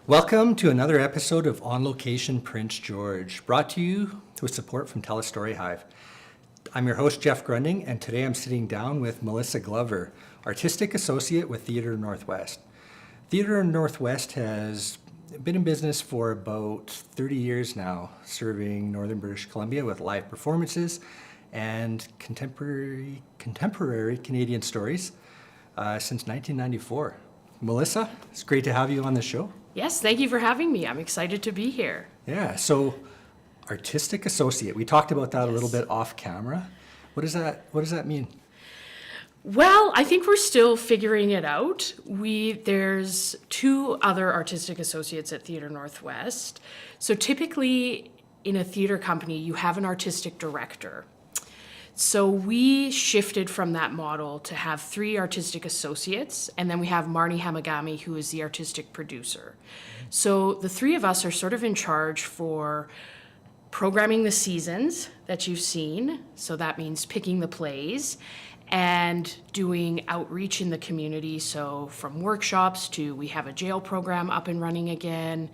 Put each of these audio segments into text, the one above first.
Welcome to another episode of On Location Prince George, brought to you with support from Telestory Hive. I'm your host, Jeff Grunding, and today I'm sitting down with Melissa Glover, Artistic Associate with Theatre Northwest. Theatre Northwest has been in business for about 30 years now, serving Northern British Columbia with live performances and contemporary Canadian stories since 1994. Melissa, it's great to have you on the show. Yes, thank you for having me. I'm excited to be here. Yeah, so Artistic Associate, we talked about that a little Yes. bit off camera. What does that mean? Well, I think we're still figuring it out. There's two other artistic associates at Theatre Northwest. So typically in a theatre company, you have an artistic director. So we shifted from that model to have three artistic associates, and then we have Marnie Hamagami, who is the artistic producer. So the three of us are sort of in charge for programming the seasons that you've seen. So that means picking the plays and doing outreach in the community. So from workshops to we have a jail program up and running again.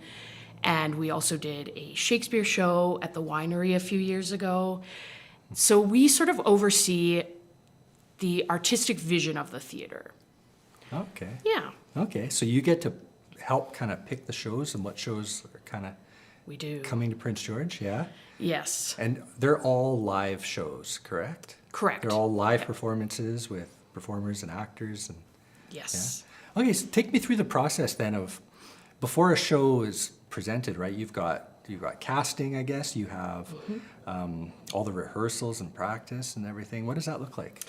And we also did a Shakespeare show at the winery a few years ago. So we sort of oversee the artistic vision of the theater. Okay. Yeah, Okay, so you get to help kind of pick the shows and what shows are kind of we do. coming to Prince George, yeah? Yes, And they're all live shows, correct? correct. They're all live performances with performers and actors and Yes. Okay, so take me through the process then of before a show is presented, right? You've got casting, I guess. You have all the rehearsals and practice and everything. What does that look like?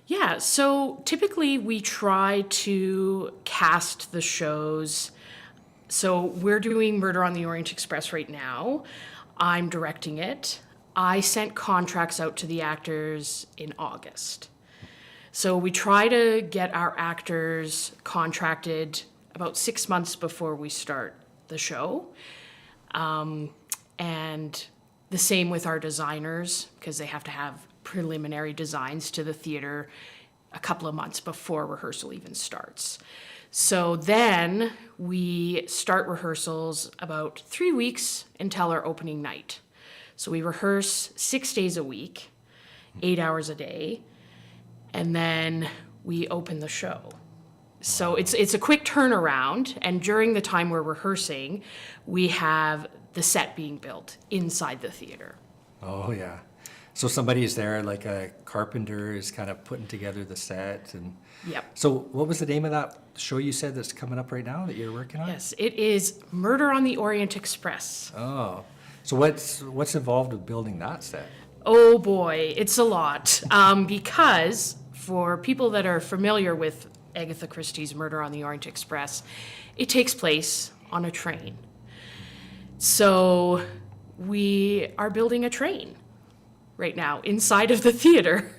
Yeah, so typically we try to cast the shows. So we're doing Murder on the Orient Express right now. I'm directing it. I sent contracts out to the actors in August. So we try to get our actors contracted about 6 months before we start the show. And the same with our designers, because they have to have preliminary designs to the theater a couple of months before rehearsal even starts. So then we start rehearsals about 3 weeks until our opening night. So we rehearse 6 days a week, 8 hours a day, and then we open the show. So it's a quick turnaround, and during the time we're rehearsing, we have the set being built inside the theater. Oh, yeah. So somebody is there, like a carpenter is kind of putting together the set. And Yep. so what was the name of that show you said that's coming up right now that you're working on? Yes, it is Murder on the Orient Express. Oh, so what's involved with building that set? Oh boy, it's a lot. Because for people that are familiar with Agatha Christie's Murder on the Orient Express, it takes place on a train. So we are building a train right now inside of the theater.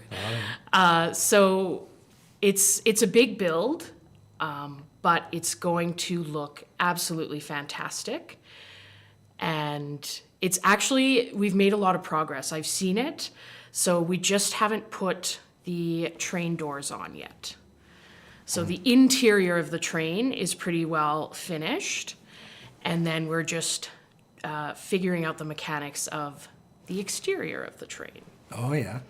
So it's a big build, but it's going to look absolutely fantastic. And it's actually, we've made a lot of progress. I've seen it. So we just haven't put the train doors on yet. So the interior of the train is pretty well finished. And then we're just figuring out the mechanics of the exterior of the train. Oh, yeah.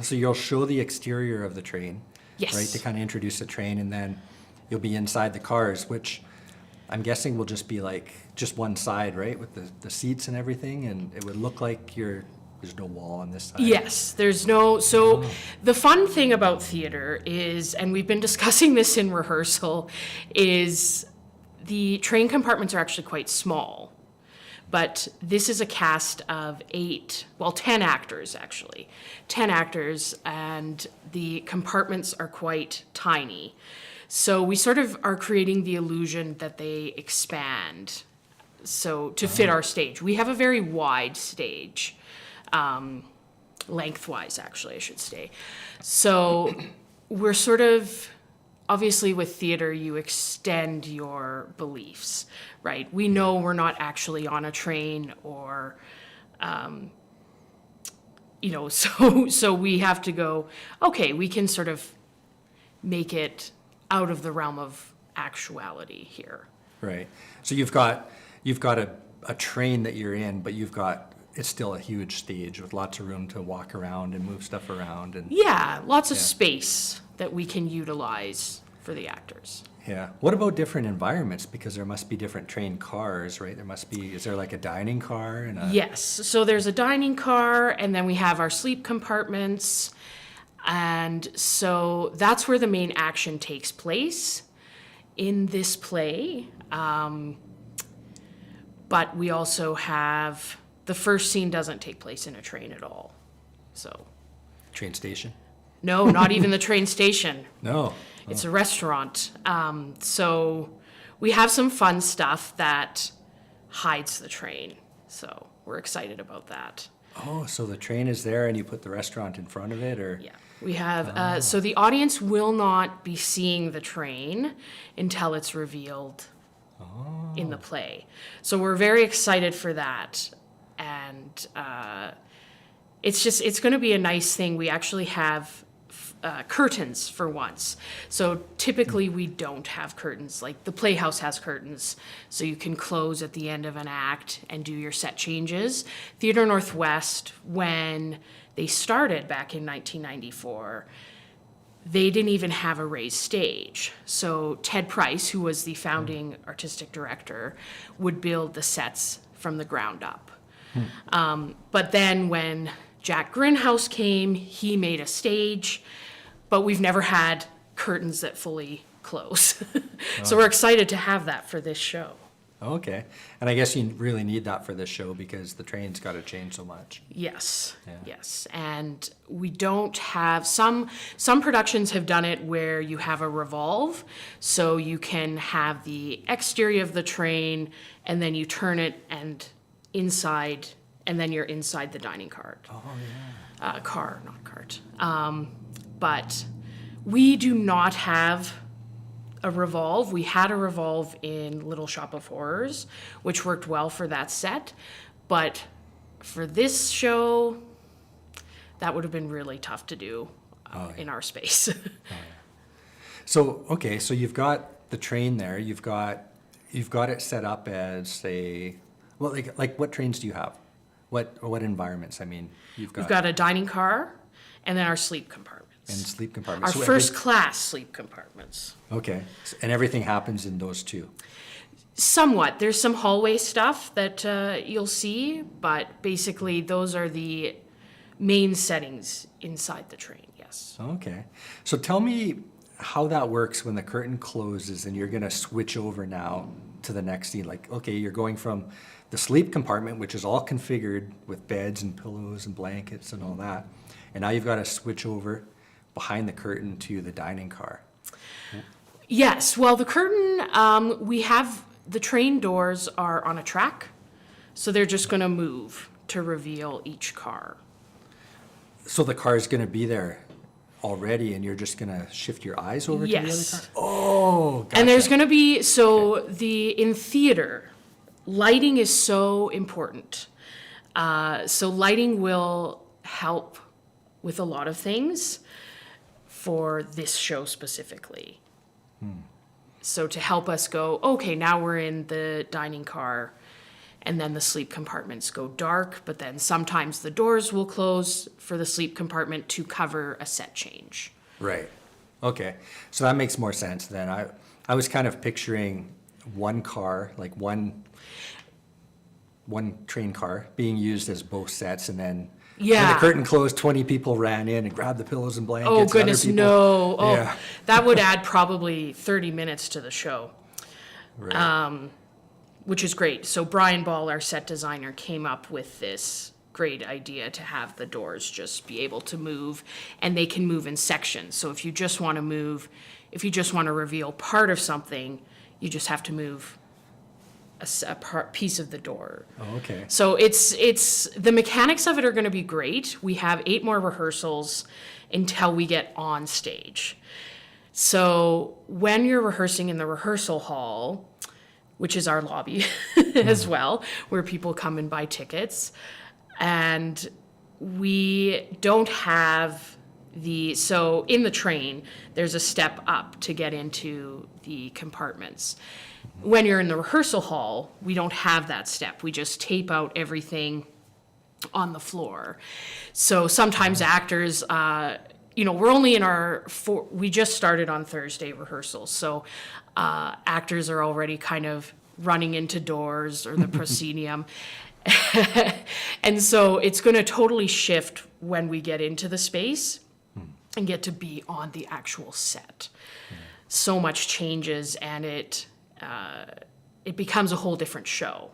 So you'll show the exterior of the train, Yes. right, to kind of introduce the train, and then you'll be inside the cars, which I'm guessing will just be like just one side, right, with the seats and everything, and it would look like there's no wall on this side. Yes, there's no, so the fun thing about theater is, and we've been discussing this in rehearsal, is the train compartments are actually quite small. But this is a cast of 10 actors actually. 10 actors, and the compartments are quite tiny. So we sort of are creating the illusion that they expand, so to fit our stage. We have a very wide stage, lengthwise actually, I should say. So we're sort of, obviously with theater, you extend your beliefs, right? We know we're not actually on a train or, so we have to go, okay, we can sort of make it out of the realm of actuality here. Right. So you've got a train that you're in, but it's still a huge stage with lots of room to walk around and move stuff around and Yeah, lots of Yeah. space that we can utilize for the actors. yeah. What about different environments? Because there must be different train cars, right? Is there like a dining car and a Yes, so there's a dining car, and then we have our sleep compartments. And so that's where the main action takes place in this play. But we also have the first scene doesn't take place in a train at all. So, train station? no, not even the train station. No. It's a restaurant. So we have some fun stuff that hides the train. So we're excited about that. Oh, so the train is there and you put the restaurant in front of it, or? Yeah, we have, so the audience will not be seeing the train until it's revealed in the play. So we're very excited for that. And it's going to be a nice thing. We actually have curtains for once. So typically we don't have curtains. Like the Playhouse has curtains, so you can close at the end of an act and do your set changes. Theatre Northwest, when they started back in 1994, they didn't even have a raised stage. So Ted Price, who was the founding artistic director, would build the sets from the ground up. But then when Jack Grinhouse came, he made a stage, but we've never had curtains that fully close. So we're excited to have that for this show. Okay. And I guess you really need that for this show because the train's got to change so much. Yes, Yeah. yes. And we don't have, some productions have done it where you have a revolve, so you can have the exterior of the train, and then you turn it and inside, and then you're inside the dining cart. Oh, yeah. Car, not cart. But we do not have a revolve. We had a revolve in Little Shop of Horrors, which worked well for that set. But for this show, that would have been really tough to do in our space. So, okay, so you've got the train there. You've got it set up as well, like what trains do you have? What environments? I mean, We've got a dining car and then our sleep compartments. and sleep Our compartments. So first class sleep compartments. okay, and everything happens in those two. Somewhat. There's some hallway stuff that you'll see, but basically those are the main settings inside the train, yes. Okay, so tell me how that works when the curtain closes and you're going to switch over now to the next scene. Like, okay, you're going from the sleep compartment, which is all configured with beds and pillows and blankets and all that, and now you've got to switch over behind the curtain to the dining car. Yes, well, the curtain, we have, the train doors are on a track, so they're just going to move to reveal each car. So the car is going to be there already, and you're just going to shift your eyes over to the other Yes. car? Oh, gotcha. And there's going to be, so in theater, lighting is so important. So lighting will help with a lot of things for this show specifically. So to help us go, okay, now we're in the dining car, and then the sleep compartments go dark, but then sometimes the doors will close for the sleep compartment to cover a set change. Right. Okay. So that makes more sense then. I was kind of picturing one car, like one train car being used as both sets, and then when Yeah. the curtain closed, 20 people ran in and grabbed the pillows and blankets. Oh, and other goodness, people- no. Oh, Yeah. that would add probably 30 minutes to the show, Right. which is great. So Brian Ball, our set designer, came up with this great idea to have the doors just be able to move, and they can move in sections. So if you just want to reveal part of something, you just have to move piece of the door. Oh, okay. So it's the mechanics of it are going to be great. We have 8 more rehearsals until we get on stage. So when you're rehearsing in the rehearsal hall, which is our lobby as well, where people come and buy tickets, and we don't have So in the train, there's a step up to get into the compartments. When you're in the rehearsal hall, we don't have that step. We just tape out everything on the floor. So sometimes actors, we're only in we just started on Thursday rehearsals. So actors are already kind of running into doors or the proscenium. And so it's going to totally shift when we get into the space and get to be on the actual set. So much changes, and it becomes a whole different show.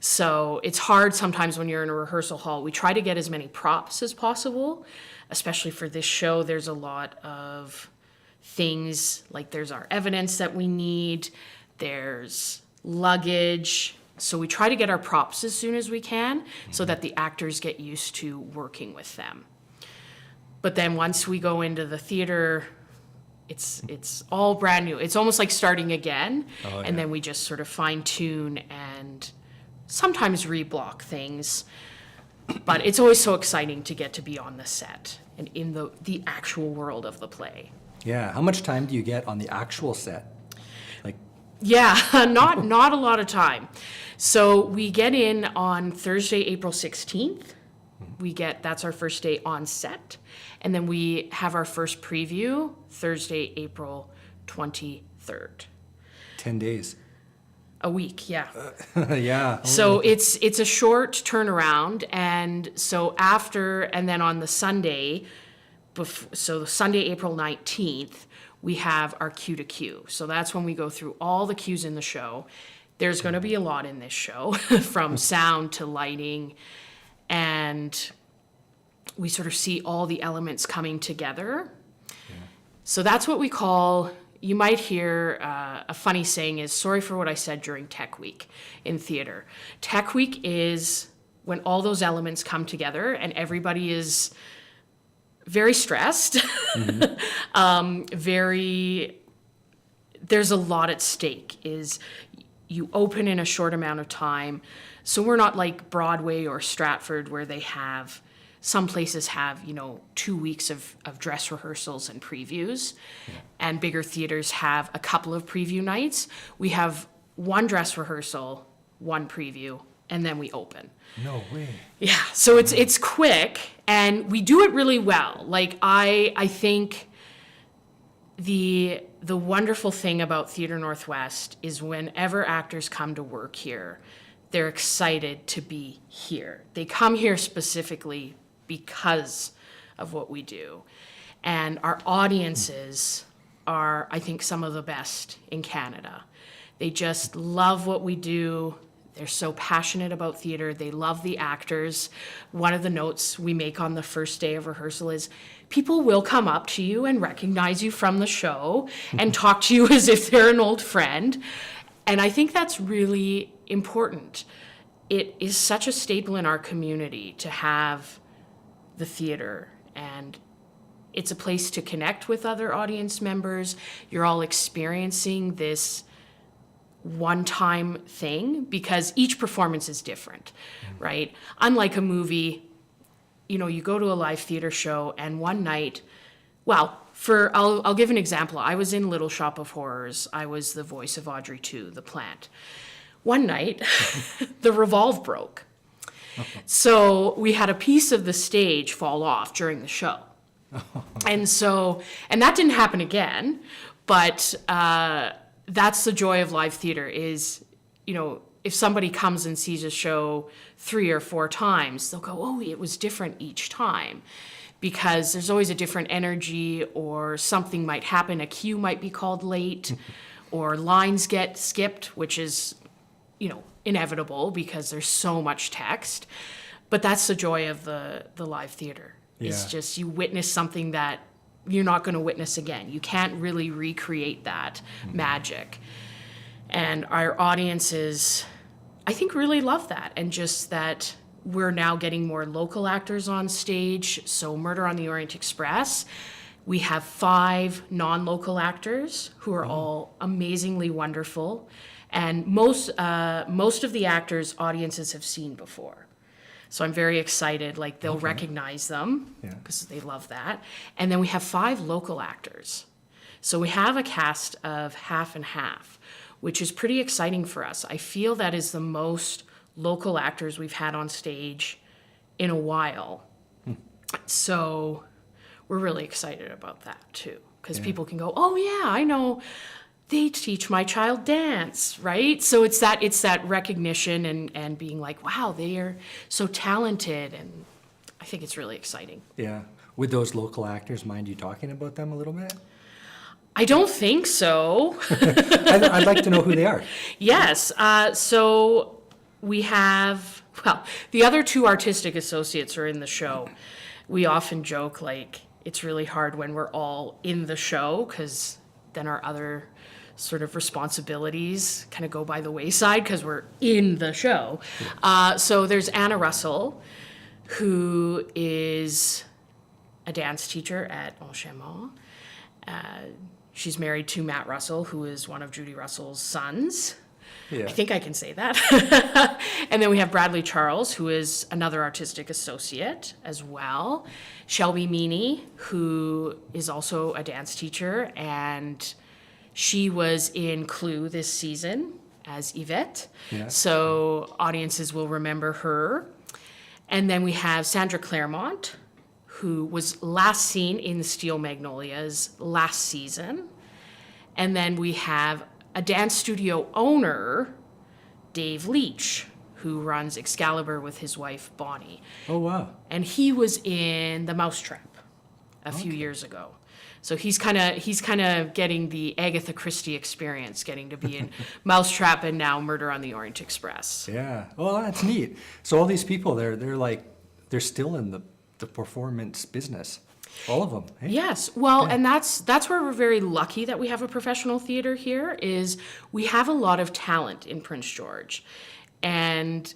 So it's hard sometimes when you're in a rehearsal hall. We try to get as many props as possible, especially for this show. There's a lot of things, like there's our evidence that we need, there's luggage. So we try to get our props as soon as we can so that the actors get used to working with them. But then once we go into the theater, it's all brand new. It's almost like starting again. And then we just sort of fine tune and sometimes reblock things. But it's always so exciting to get to be on the set and in the actual world of the play. Yeah. How much time do you get on the actual set? Yeah, not a lot of time. So we get in on Thursday, April 16th. That's our first day on set. And then we have our first preview Thursday, April 23rd. 10 days. A week, yeah. Yeah. So it's a short turnaround. And so and then on the Sunday, so the Sunday, April 19th, we have our cue to cue. So that's when we go through all the cues in the show. There's going to be a lot in this show, from sound to lighting, and we sort of see all the elements coming together. So that's what we call, you might hear a funny saying is, sorry for what I said during Tech Week in theater. Tech Week is when all those elements come together and everybody is very stressed, there's a lot at stake. You open in a short amount of time. So we're not like Broadway or Stratford, where some places have 2 weeks of dress rehearsals and previews, and bigger theaters have a couple of preview nights. We have one dress rehearsal, one preview, and then we open. No way. Yeah, so it's quick, and we do it really well. Like I think the wonderful thing about Theatre Northwest is whenever actors come to work here, they're excited to be here. They come here specifically because of what we do. And our audiences are, I think, some of the best in Canada. They just love what we do. They're so passionate about theater. They love the actors. One of the notes we make on the first day of rehearsal is, people will come up to you and recognize you from the show and talk to you as if they're an old friend. And I think that's really important. It is such a staple in our community to have the theater, and it's a place to connect with other audience members. You're all experiencing this one-time thing because each performance is different, right? Unlike a movie, you go to a live theater show and one night, I'll give an example. I was in Little Shop of Horrors. I was the voice of Audrey 2, the plant. One night, the revolve broke. So we had a piece of the stage fall off during the show. And that didn't happen again, but that's the joy of live theater is, if somebody comes and sees a show 3 or 4 times, they'll go, oh, it was different each time. Because there's always a different energy, or something might happen, a cue might be called late, or lines get skipped, which is, inevitable because there's so much text. But that's the joy of the live theater. Yeah. It's just you witness something that you're not going to witness again. You can't really recreate that magic. And our audiences, I think, really love that. And just that we're now getting more local actors on stage. So Murder on the Orient Express, we have 5 non-local actors who are all amazingly wonderful. And most of the actors audiences have seen before. So I'm very excited, like they'll recognize them Yeah. because they love that. And then we have 5 local actors. So we have a cast of half and half, which is pretty exciting for us. I feel that is the most local actors we've had on stage in a while. So we're really excited about that too, because people can go, oh yeah, I know they teach my child dance, right? So it's that recognition and being like, wow, they are so talented, and I think it's really exciting. Yeah. Would those local actors mind you talking about them a little bit? I don't think so. I'd like to know who they are. Yes, so we have, well, the other 2 artistic associates are in the show. We often joke like it's really hard when we're all in the show because then our other sort of responsibilities kind of go by the wayside because we're in the show. So there's Anna Russell, who is a dance teacher at Enchaînement. She's married to Matt Russell, who is one of Judy Russell's sons. Yeah. I think I can say that. And then we have Bradley Charles, who is another artistic associate as well. Shelby Meany, who is also a dance teacher, and she was in Clue this season as Yvette. Yeah. So audiences will remember her. And then we have Sandra Claremont, who was last seen in Steel Magnolias last season. And then we have a dance studio owner, Dave Leach, who runs Excalibur with his wife, Bonnie. Oh, wow. And he was in The Mousetrap a few years ago. So he's kind of getting the Agatha Christie experience, getting to be in Mousetrap and now Murder on the Orient Express. Yeah. Well, that's neat. So all these people, they're still in the performance business. All of them. Hey? Yes. Well, and that's where we're very lucky that we have a professional theater here, is we have a lot of talent in Prince George. And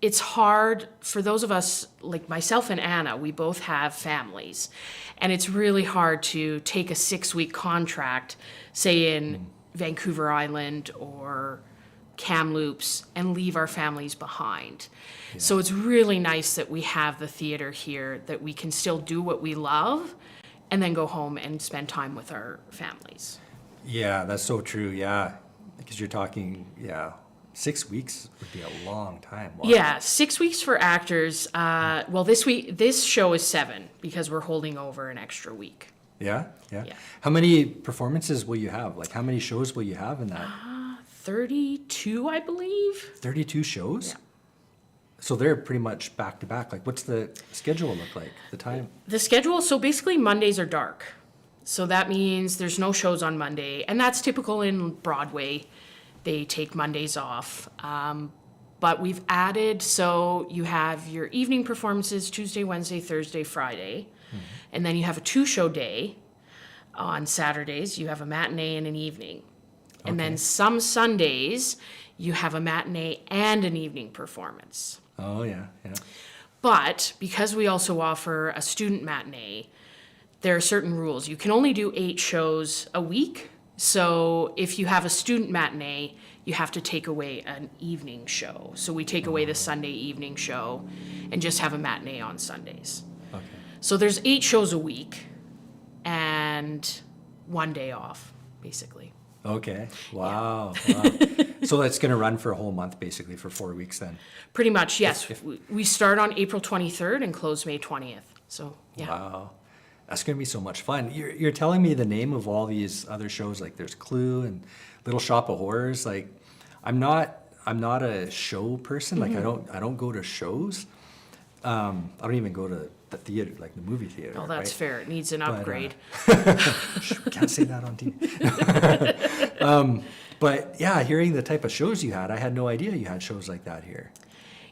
it's hard for those of us, like myself and Anna, we both have families. And it's really hard to take a 6-week contract, say in Vancouver Island or Kamloops, and leave our families behind. So it's really nice that we have the theater here, that we can still do what we love and then go home and spend time with our families. Yeah, that's so true. Yeah. Because you're talking, 6 weeks would be a long time. Wow. Yeah, 6 weeks for actors. Well, this show is 7 because we're holding over an extra week. Yeah? Yeah. Yeah. How many performances will you have? Like, how many shows will you have in that? 32, I believe. 32 shows? Yeah. So they're pretty much back to back. Like, what's the schedule look like? The time? The schedule, so basically Mondays are dark. So that means there's no shows on Monday, and that's typical in Broadway. They take Mondays off. But we've added, so you have your evening performances Tuesday, Wednesday, Thursday, Friday. And then you have a 2-show day on Saturdays. You have a matinee and an evening. And then some Sundays, you have a matinee and an evening performance. Oh, yeah. Yeah. But because we also offer a student matinee, there are certain rules. You can only do 8 shows a week. So if you have a student matinee, you have to take away an evening show. So we take away the Sunday evening show and just have a matinee on Sundays. Okay. So there's 8 shows a week and 1 day off, basically. Okay. Wow. Wow. So that's going to run for a whole month, basically, for 4 weeks then. Pretty much, yes. We start on April 23rd and close May 20th. So, yeah. Wow. That's going to be so much fun. You're telling me the name of all these other shows, like there's Clue and Little Shop of Horrors. Like, I'm not a show person. Like, I don't go to shows. I don't even go to the theater, like the movie theater. Oh, that's right? fair. It needs an upgrade. We can't say that on TV. But yeah, hearing the type of shows you had, I had no idea you had shows like that here.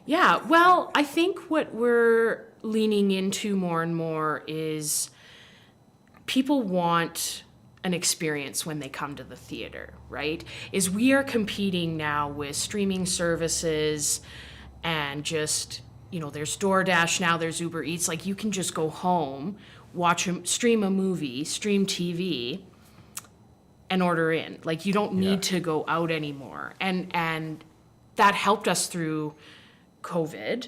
Yeah, well, I think what we're leaning into more and more is people want an experience when they come to the theater, right? Is we are competing now with streaming services and just, there's DoorDash now, there's Uber Eats. Like, you can just go home, stream a movie, stream TV, and order in. Like, you don't need to go out anymore. And that helped us through COVID.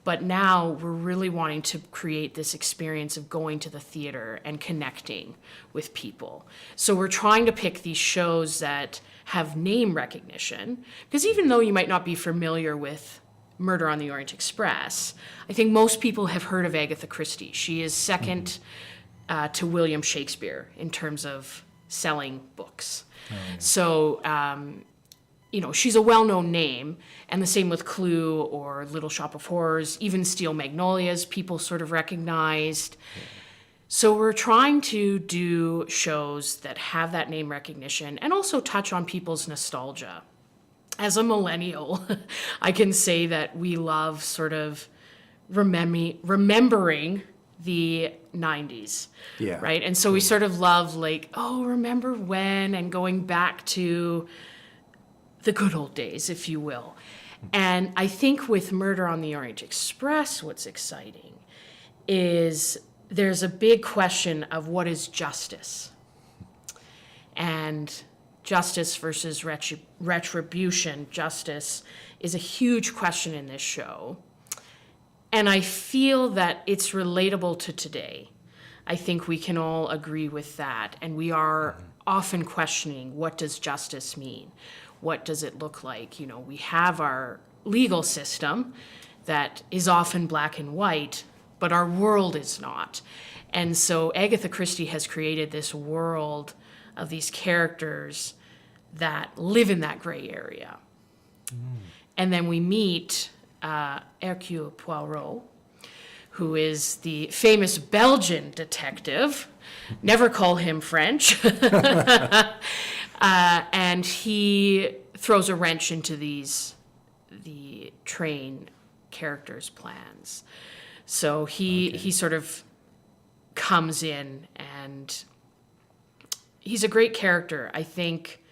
But now we're really wanting to create this experience of going to the theater and connecting with people. So we're trying to pick these shows that have name recognition, because even though you might not be familiar with Murder on the Orient Express, I think most people have heard of Agatha Christie. She is second to William Shakespeare in terms of selling books. So, she's a well-known name, and the same with Clue or Little Shop of Horrors, even Steel Magnolias, people sort of recognized. So we're trying to do shows that have that name recognition and also touch on people's nostalgia. As a millennial, I can say that we love sort of remembering the 90s, Yeah. right? And so we sort of love remember when, and going back to the good old days, if you will. And I think with Murder on the Orient Express, what's exciting is there's a big question of what is justice, and justice versus retribution. Justice is a huge question in this show. And I feel that it's relatable to today. I think we can all agree with that. And we are often questioning, what does justice mean? What does it look like? We have our legal system that is often black and white, but our world is not. And so Agatha Christie has created this world of these characters that live in that gray area. And then we meet Hercule Poirot, who is the famous Belgian detective. Never call him French. And he throws a wrench into the train characters' plans. So he sort of comes in, and he's a great character. I think,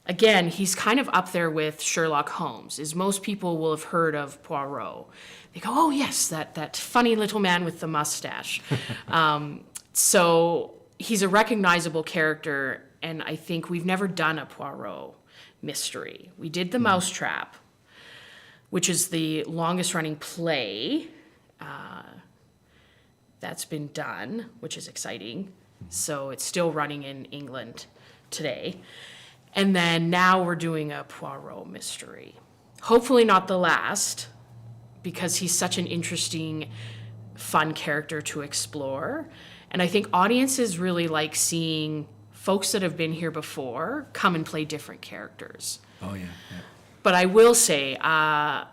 again, he's kind of up there with Sherlock Holmes, as most people will have heard of Poirot. They go, oh yes, that funny little man with the mustache. So he's a recognizable character, and I think we've never done a Poirot mystery. We did The Mousetrap, which is the longest running play that's been done, which is exciting. So it's still running in England today. And then now we're doing a Poirot mystery. Hopefully not the last, because he's such an interesting, fun character to explore. And I think audiences really like seeing folks that have been here before come and play different characters. Oh, yeah. But I will say, our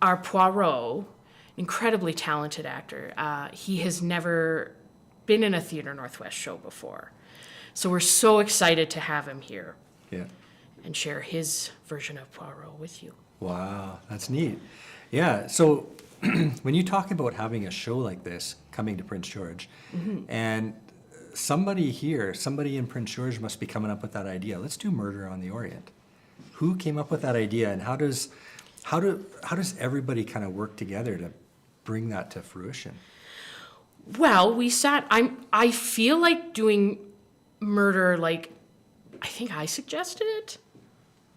Poirot, incredibly talented actor, he has never been in a Theatre Northwest show before. So we're so excited to have him here Yeah. and share his version of Poirot with you. Wow, that's neat. Yeah, so when you talk about having a show like this coming to Prince George, and somebody in Prince George must be coming up with that idea. Let's do Murder on the Orient. Who came up with that idea, and how does everybody kind of work together to bring that to fruition? Well, I feel like doing Murder, I think I suggested it.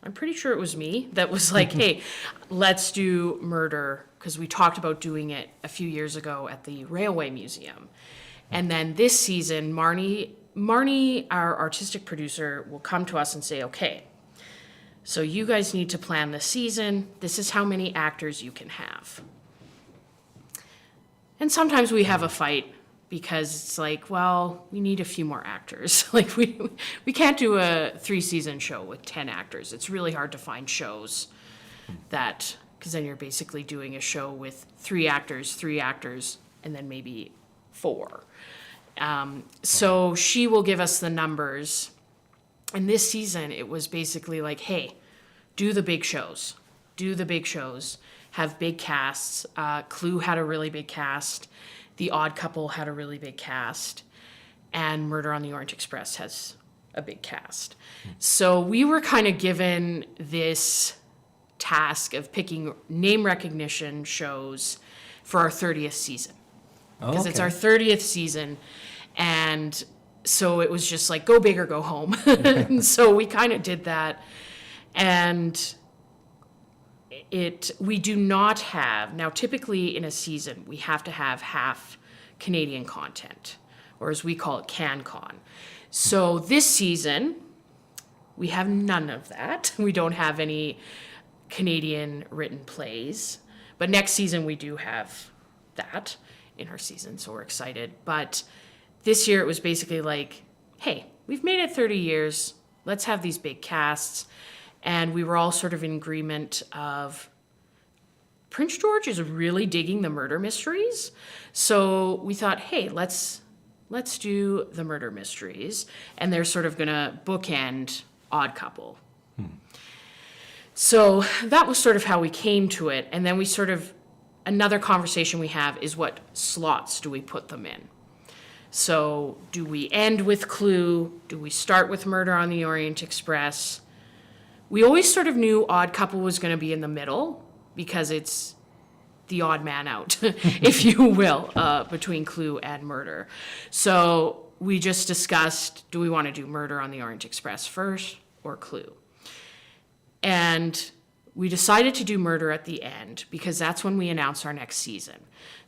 I'm pretty sure it was me that was like, hey, let's do Murder, because we talked about doing it a few years ago at the Railway Museum. And then this season, Marnie, our artistic producer, will come to us and say, okay, so you guys need to plan the season. This is how many actors you can have. And sometimes we have a fight, because it's like, well, we need a few more actors. We can't do a 3-season show with 10 actors. It's really hard to find shows that, because then you're basically doing a show with 3 actors, and then maybe 4. So she will give us the numbers. And this season, it was basically like, hey, do the big shows. Have big casts. Clue had a really big cast. The Odd Couple had a really big cast, and Murder on the Orient Express has a big cast. So we were kind of given this task of picking name recognition shows for our 30th season. Because it's our 30th season, and so it was just like, go big or go home. And so we kind of did that, and we do not have, now typically in a season, we have to have half Canadian content, or as we call it, CanCon. So this season, we have none of that. We don't have any Canadian written plays, but next season we do have that in our season, so we're excited. But this year it was basically like, hey, we've made it 30 years, let's have these big casts. And we were all sort of in agreement of Prince George is really digging the murder mysteries. So we thought, hey, let's do the murder mysteries. And they're sort of gonna bookend Odd Couple. So that was sort of how we came to it. And then we sort of, another conversation we have is what slots do we put them in? So do we end with Clue? Do we start with Murder on the Orient Express? We always sort of knew Odd Couple was going to be in the middle because it's the odd man out, if you will, between Clue and Murder. So we just discussed, do we want to do Murder on the Orient Express first or Clue? And we decided to do Murder at the end because that's when we announce our next season.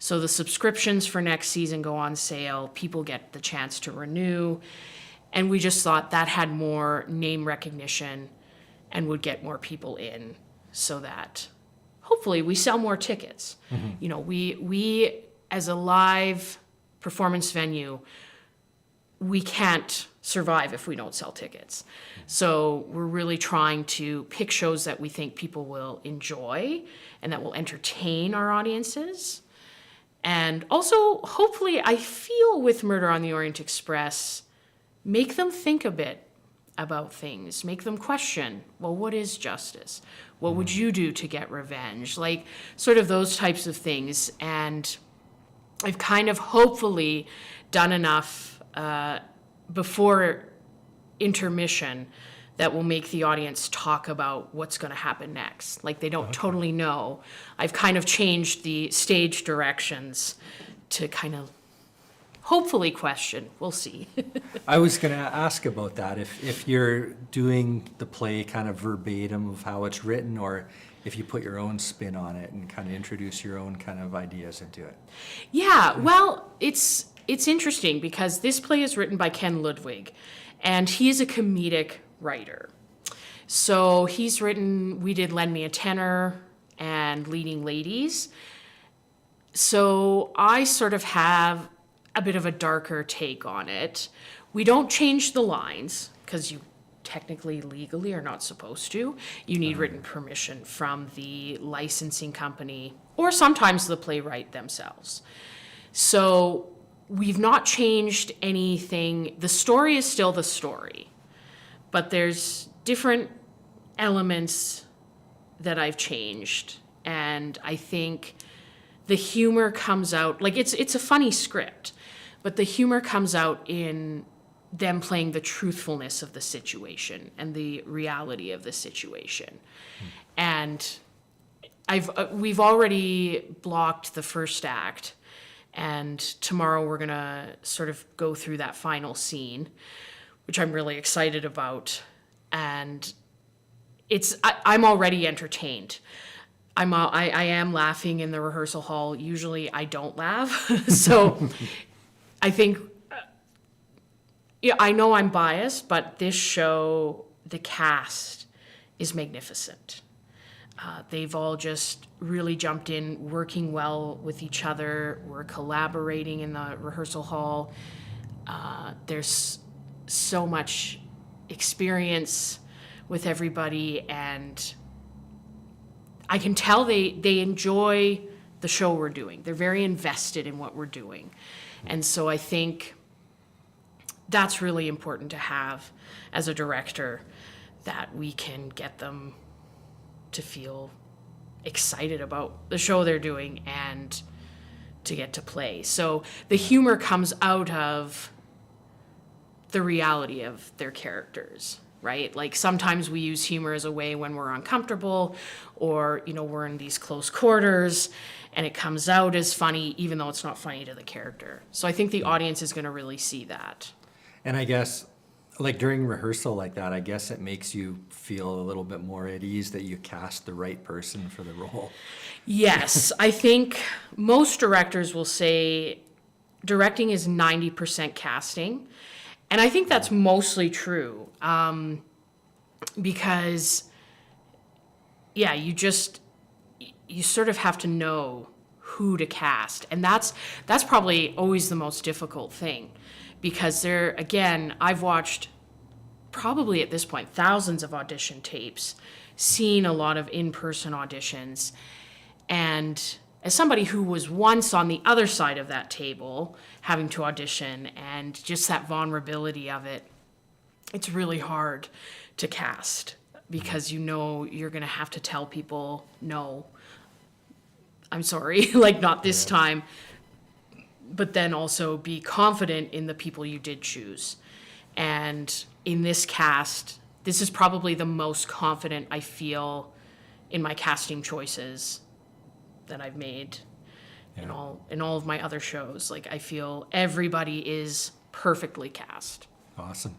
So the subscriptions for next season go on sale, people get the chance to renew, and we just thought that had more name recognition and would get more people in so that hopefully we sell more tickets. You know, we as a live performance venue, we can't survive if we don't sell tickets. So we're really trying to pick shows that we think people will enjoy and that will entertain our audiences. And also, hopefully, I feel with Murder on the Orient Express, make them think a bit about things, make them question, well, what is justice? What would you do to get revenge? Like, sort of those types of things. And I've kind of hopefully done enough before intermission that will make the audience talk about what's going to happen next. Like, they don't totally know. I've kind of changed the stage directions to kind of hopefully question. We'll see. I was going to ask about that, if you're doing the play kind of verbatim of how it's written, or if you put your own spin on it and kind of introduce your own kind of ideas into it. Yeah, well, it's interesting because this play is written by Ken Ludwig, and he is a comedic writer. So he's written, we did Lend Me a Tenor and Leading Ladies. So I sort of have a bit of a darker take on it. We don't change the lines because you technically, legally are not supposed to. You need written permission from the licensing company or sometimes the playwright themselves. So we've not changed anything. The story is still the story, but there's different elements that I've changed. And I think the humor comes out, like it's a funny script, but the humor comes out in them playing the truthfulness of the situation and the reality of the situation. And we've already blocked the first act, and tomorrow we're gonna sort of go through that final scene, which I'm really excited about. And I'm already entertained. I am laughing in the rehearsal hall. Usually I don't laugh. So I think, yeah, I know I'm biased, but this show, the cast is magnificent. They've all just really jumped in, working well with each other. We're collaborating in the rehearsal hall. There's so much experience with everybody, and I can tell they enjoy the show we're doing. They're very invested in what we're doing. And so I think that's really important to have as a director, that we can get them to feel excited about the show they're doing and to get to play. So the humor comes out of the reality of their characters, right? Like sometimes we use humor as a way when we're uncomfortable or, we're in these close quarters and it comes out as funny, even though it's not funny to the character. So I think the audience is going to really see that. And I guess like during rehearsal like that, I guess it makes you feel a little bit more at ease that you cast the right person for the role. Yes, I think most directors will say directing is 90% casting. And I think that's mostly true, because, yeah, you sort of have to know who to cast. And that's probably always the most difficult thing, because again, I've watched probably at this point thousands of audition tapes, seen a lot of in-person auditions. And as somebody who was once on the other side of that table having to audition, and just that vulnerability of it, it's really hard to cast, because you know you're going to have to tell people, no, I'm sorry, like not this time, but then also be confident in the people you did choose. And in this cast, this is probably the most confident I feel in my casting choices that I've made in all of my other shows. Like, I feel everybody is perfectly cast. Awesome.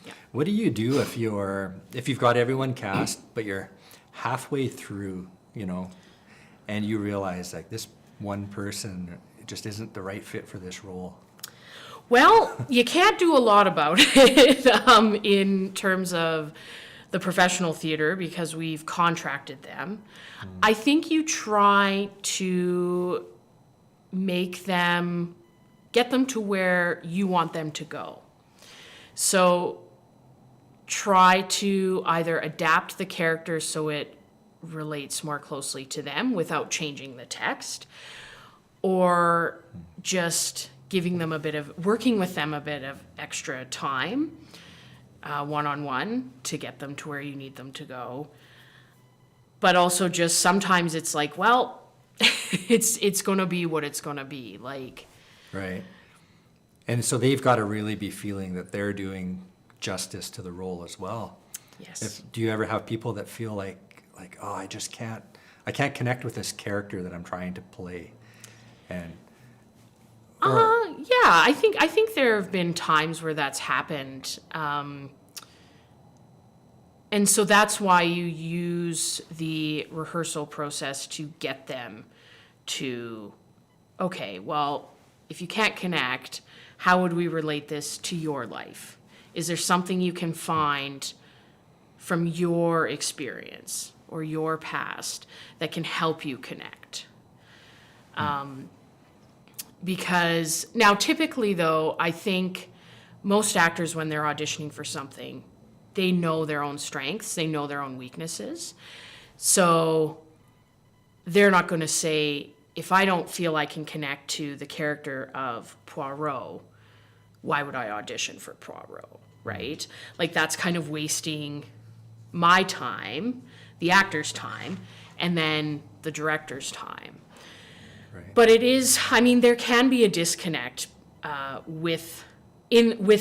Yeah. What do you do if you've got everyone cast, but you're halfway through, and you realize like this one person just isn't the right fit for this role? Well, you can't do a lot about it in terms of the professional theater, because we've contracted them. I think you try to get them to where you want them to go. So try to either adapt the character so it relates more closely to them without changing the text, or just working with them a bit of extra time, one-on-one, to get them to where you need them to go. But also just sometimes it's like, well, it's going to be what it's going to be. Like, Right. And so they've got to really be feeling that they're doing justice to the role as well. yes. Do you ever have people that feel like, oh, I can't connect with this character that I'm trying to play? And Yeah, I think there have been times where that's happened. And so that's why you use the rehearsal process to get them to, okay, well, if you can't connect, how would we relate this to your life? Is there something you can find from your experience or your past that can help you connect? Because now typically though, I think most actors, when they're auditioning for something, they know their own strengths, they know their own weaknesses. So they're not going to say, if I don't feel I can connect to the character of Poirot, why would I audition for Poirot, right? Like, that's kind of wasting my time, the actor's time, and then the director's time. right. But it is, I mean, there can be a disconnect with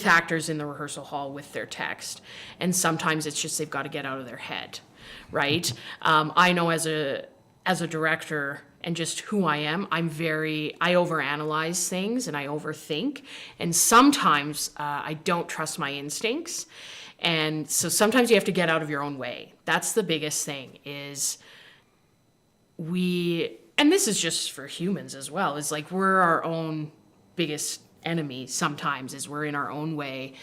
actors in the rehearsal hall with their text. And sometimes it's just they've got to get out of their head, right? I know as a director, and just who I am, I overanalyze things and I overthink. And sometimes I don't trust my instincts. And so sometimes you have to get out of your own way. That's the biggest thing is and this is just for humans as well, is like we're our own biggest enemy sometimes, is we're in our own way.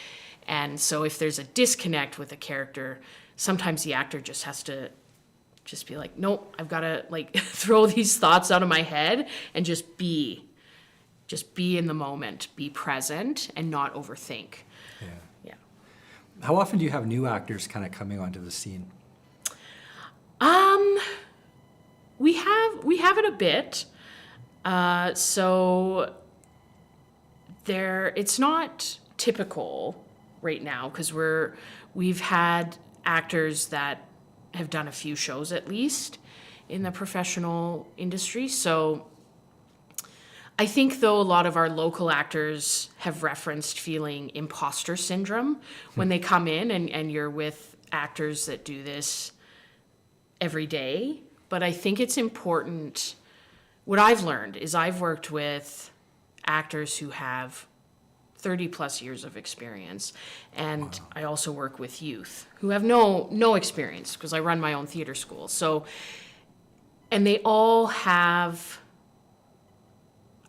And so if there's a disconnect with a character, sometimes the actor just has to just be like, nope, I've got to like throw these thoughts out of my head and just be in the moment, be present and not overthink. Yeah. Yeah. How often do you have new actors kind of coming onto the scene? We have it a bit. So it's not typical right now because we've had actors that have done a few shows at least in the professional industry. So I think though a lot of our local actors have referenced feeling imposter syndrome when they come in and you're with actors that do this every day. But I think it's important. What I've learned is I've worked with actors who have 30 plus years of experience. And I also work with youth who have no experience because I run my own theater school. So, and they all have,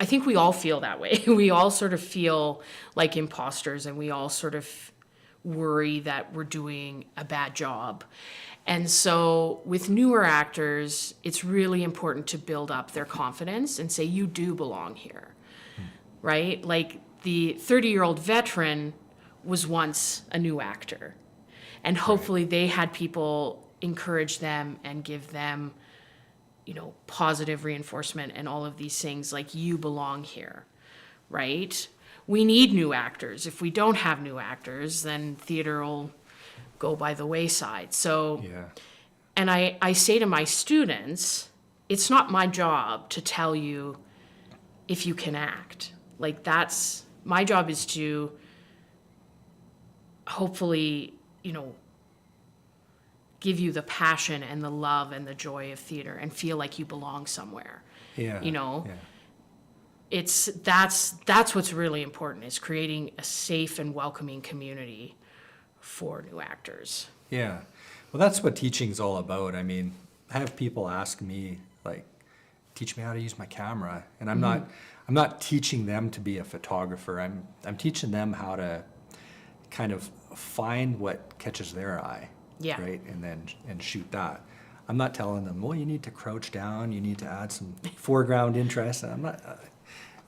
I think we all feel that way. We all sort of feel like imposters, and we all sort of worry that we're doing a bad job. And so with newer actors, it's really important to build up their confidence and say, you do belong here, right? Like the 30-year-old veteran was once a new actor. And hopefully they had people encourage them and give them, you know, positive reinforcement and all of these things, like you belong here, right? We need new actors. If we don't have new actors, then theater will go by the wayside. So, Yeah. and I say to my students, it's not my job to tell you if you can act. Like that's, my job is to hopefully, you know, give you the passion and the love and the joy of theater and feel like you belong somewhere. Yeah. You know? Yeah. That's what's really important, is creating a safe and welcoming community for new actors. Yeah. Well, that's what teaching's all about. I mean, I have people ask me, like, teach me how to use my camera. And I'm not teaching them to be a photographer. I'm teaching them how to kind of find what catches their eye. Yeah. Right? And shoot that. I'm not telling them, well, you need to crouch down, you need to add some foreground interest. I'm not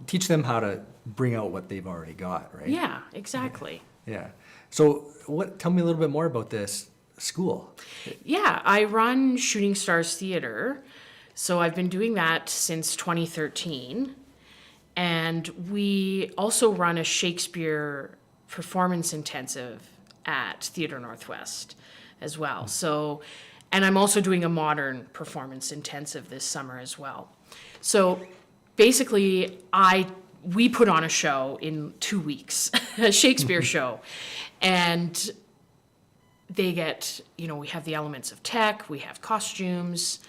teach them how to bring out what they've already got, right? Yeah, exactly. Yeah. So tell me a little bit more about this school. Yeah, I run Shooting Stars Theater. So I've been doing that since 2013. And we also run a Shakespeare performance intensive at Theatre Northwest as well. So, and I'm also doing a modern performance intensive this summer as well. So basically, we put on a show in 2 weeks, a Shakespeare show. And they get, you know, we have the elements of tech, we have costumes,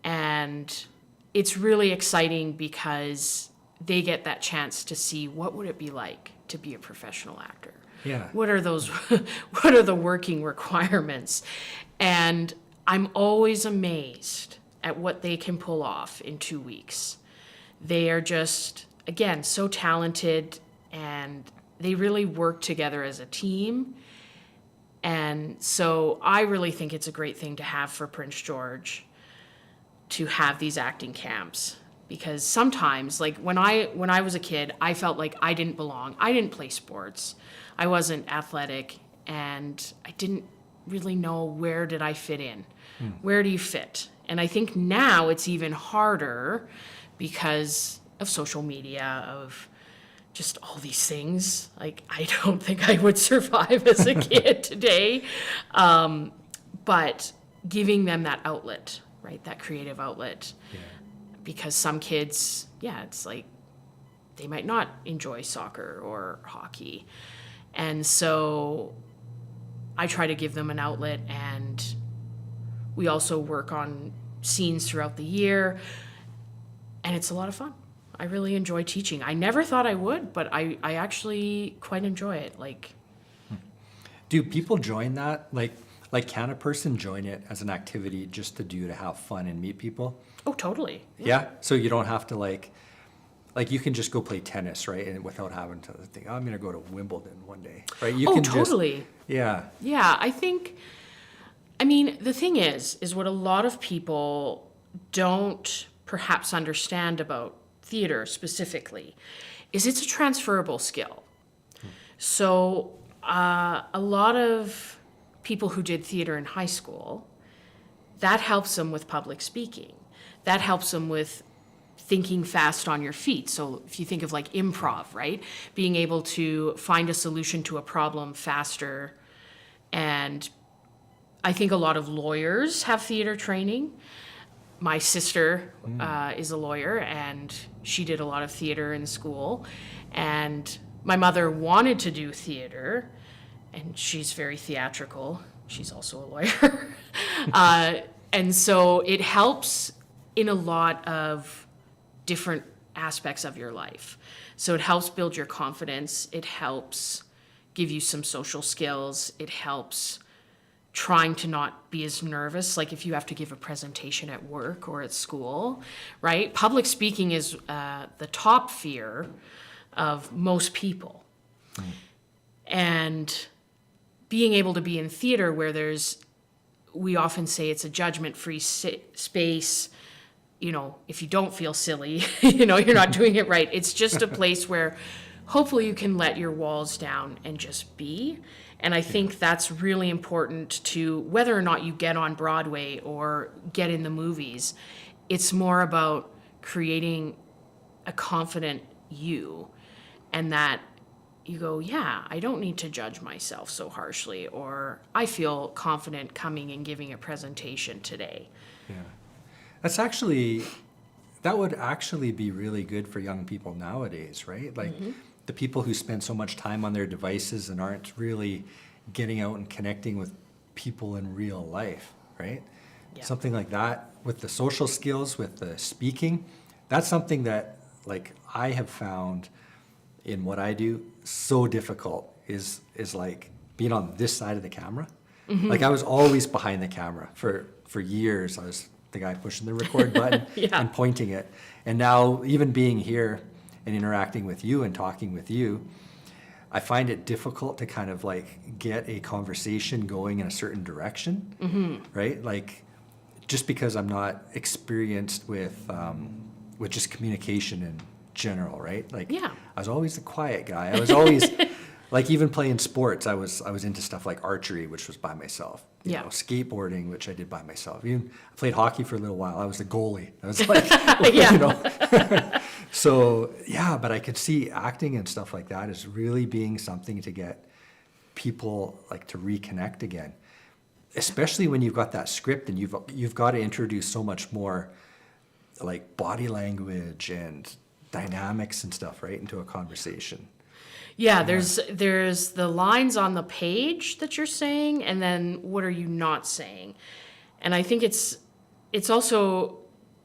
and it's really exciting because they get that chance to see what would it be like to be a professional actor. Yeah. What are those, what are the working requirements? And I'm always amazed at what they can pull off in 2 weeks. They are just, again, so talented, and they really work together as a team. And so I really think it's a great thing to have for Prince George, to have these acting camps. Because sometimes, like when I was a kid, I felt like I didn't belong. I didn't play sports. I wasn't athletic, and I didn't really know where did I fit in. Where do you fit? And I think now it's even harder because of social media, of just all these things. Like, I don't think I would survive as a kid today. But giving them that outlet, right? That creative outlet. Yeah. Because some kids, yeah, it's like they might not enjoy soccer or hockey. And so I try to give them an outlet, and we also work on scenes throughout the year, and it's a lot of fun. I really enjoy teaching. I never thought I would, but I actually quite enjoy it. Like, Do people join that? Like can a person join it as an activity just to have fun and meet people? oh, totally. Yeah. So you don't have to like you can just go play tennis, right? And without having to think, oh, I'm going to go to Wimbledon one day, right? You Oh, can totally. Just, yeah. Yeah, I mean, the thing is what a lot of people don't perhaps understand about theater specifically is it's a transferable skill. So a lot of people who did theater in high school, that helps them with public speaking. That helps them with thinking fast on your feet. So if you think of like improv, right? Being able to find a solution to a problem faster. And I think a lot of lawyers have theater training. My sister is a lawyer, and she did a lot of theater in school. And my mother wanted to do theater, and she's very theatrical. She's also a lawyer. And so it helps in a lot of different aspects of your life. So it helps build your confidence. It helps give you some social skills. It helps trying to not be as nervous, like if you have to give a presentation at work or at school, right? Public speaking is the top fear of most people. And being able to be in theater where we often say it's a judgment-free space, if you don't feel silly, you're not doing it right. It's just a place where hopefully you can let your walls down and just be. And I think that's really important to whether or not you get on Broadway or get in the movies. It's more about creating a confident you, and that you go, yeah, I don't need to judge myself so harshly, or I feel confident coming and giving a presentation today. Yeah. That would actually be really good for young people nowadays, right? Like the people who spend so much time on their devices and aren't really getting out and connecting with people in real life, right? Yeah. Something like that with the social skills, with the speaking, that's something that like I have found in what I do so difficult is like being on this side of the camera. Like I was always behind the camera for years. I was the guy pushing the record button and pointing it. And now even being here and interacting with you and talking with you, I find it difficult to kind of like get a conversation going in a certain direction, right? Like just because I'm not experienced with just communication in general, right? Like I was always the quiet guy. I was always like even playing sports. I was into stuff like archery, which was by myself. You know, skateboarding, which I did by myself. Even I played hockey for a little while. I was the goalie. I was like, So but I could see acting and stuff like that as really being something to get people like to reconnect again, especially when you've got that script and you've got to introduce so much more like body language and dynamics and stuff right into a conversation. Yeah, there's the lines on the page that you're saying, and then what are you not saying? And I think it's also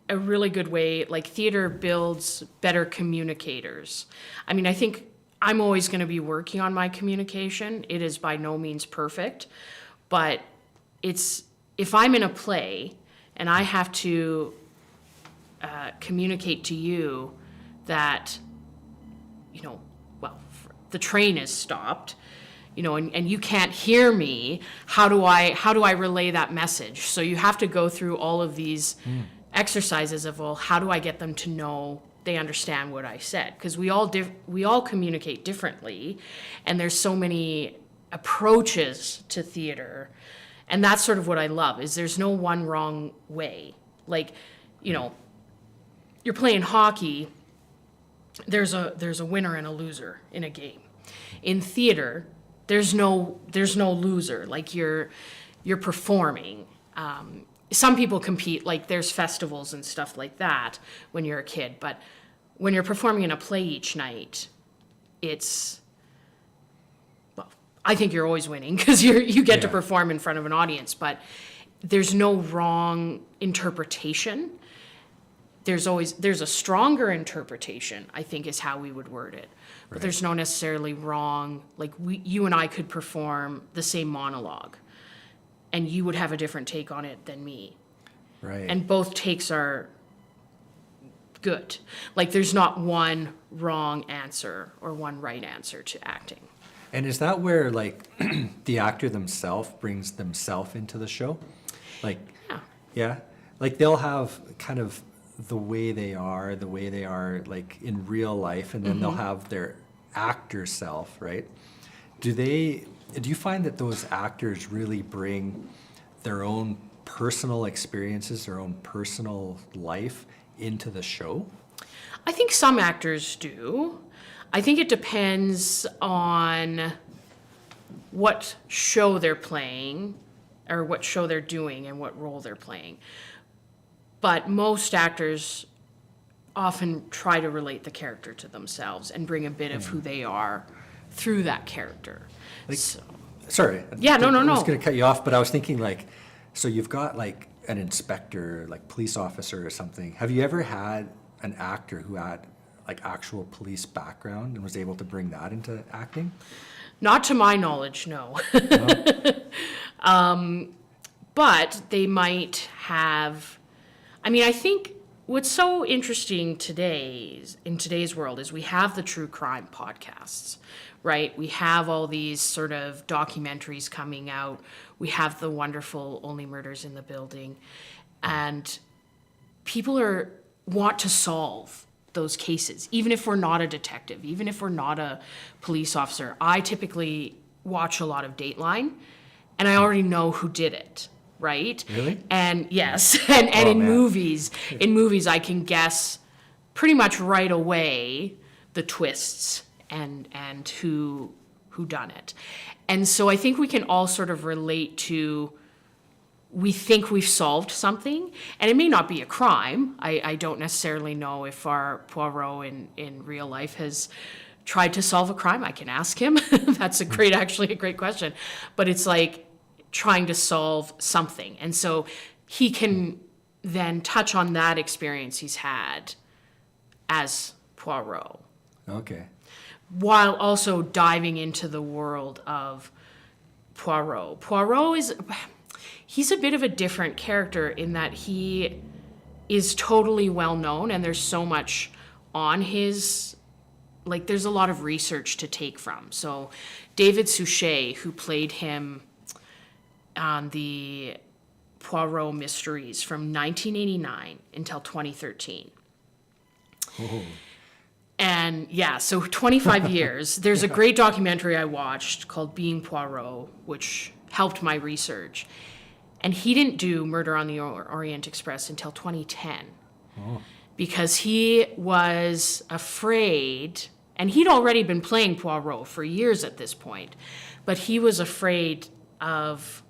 a really good way, like theater builds better communicators. I mean, I think I'm always going to be working on my communication. It is by no means perfect, but if I'm in a play and I have to communicate to you that, the train is stopped, and you can't hear me, how do I relay that message? So you have to go through all of these exercises of, well, how do I get them to know they understand what I said? Because we all communicate differently, and there's so many approaches to theater, and that's sort of what I love, is there's no one wrong way. Like, you're playing hockey, there's a winner and a loser in a game. In theater, there's no loser. Like you're performing. Some people compete, like there's festivals and stuff like that when you're a kid, but when you're performing in a play each night, I think you're always winning because you get to perform in front of an audience, but there's no wrong interpretation. There's a stronger interpretation, I think, is how we would word it. But there's no necessarily wrong, like you and I could perform the same monologue and you would have a different take on it than me. Right. And both takes are good. Like there's not one wrong answer or one right answer to acting. And is that where like the actor themselves brings themselves into the show? Like, like they'll have kind of the way they are like in real life, and then they'll have their actor self, right? Do you find that those actors really bring their own personal experiences, their own personal life into the show? I think some actors do. I think it depends on what show they're playing or what show they're doing and what role they're playing. But most actors often try to relate the character to themselves and bring a bit of who they are through that character. Like, So, sorry. Yeah, no. I was going to cut you off, but I was thinking like, so you've got like an inspector, like police officer or something. Have you ever had an actor who had like actual police background and was able to bring that into acting? Not to my knowledge, no. But they might have. I mean, I think what's so interesting in today's world is we have the true crime podcasts, right? We have all these sort of documentaries coming out. We have the wonderful Only Murders in the Building, and people want to solve those cases, even if we're not a detective, even if we're not a police officer. I typically watch a lot of Dateline, and I already know who did it, right? Really? And yes, and Oh, in man. movies, I can guess pretty much right away the twists and who done it. And so I think we can all sort of relate to, we think we've solved something, and it may not be a crime. I don't necessarily know if our Poirot in real life has tried to solve a crime. I can ask him. That's actually a great question. But it's like trying to solve something. And so he can then touch on that experience he's had as Poirot, Okay. while also diving into the world of Poirot. He's a bit of a different character in that he is totally well known, and there's so much on his, like, there's a lot of research to take from. So David Suchet, who played him on the Poirot mysteries from 1989 until 2013. Oh. And yeah, so 25 years. There's a great documentary I watched called Being Poirot, which helped my research. And he didn't do Murder on the Orient Express until 2010. Oh. Because he was afraid, and he'd already been playing Poirot for years at this point, but he was afraid of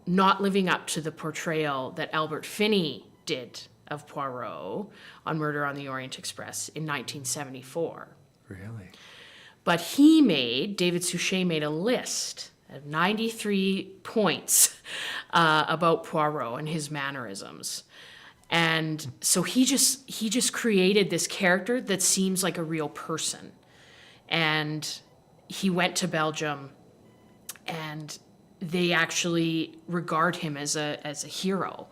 not living up to the portrayal that Albert Finney did of Poirot on Murder on the Orient Express in 1974. Really? But David Suchet made a list of 93 points about Poirot and his mannerisms. And so he just created this character that seems like a real person. And he went to Belgium, and they actually regard him as a hero,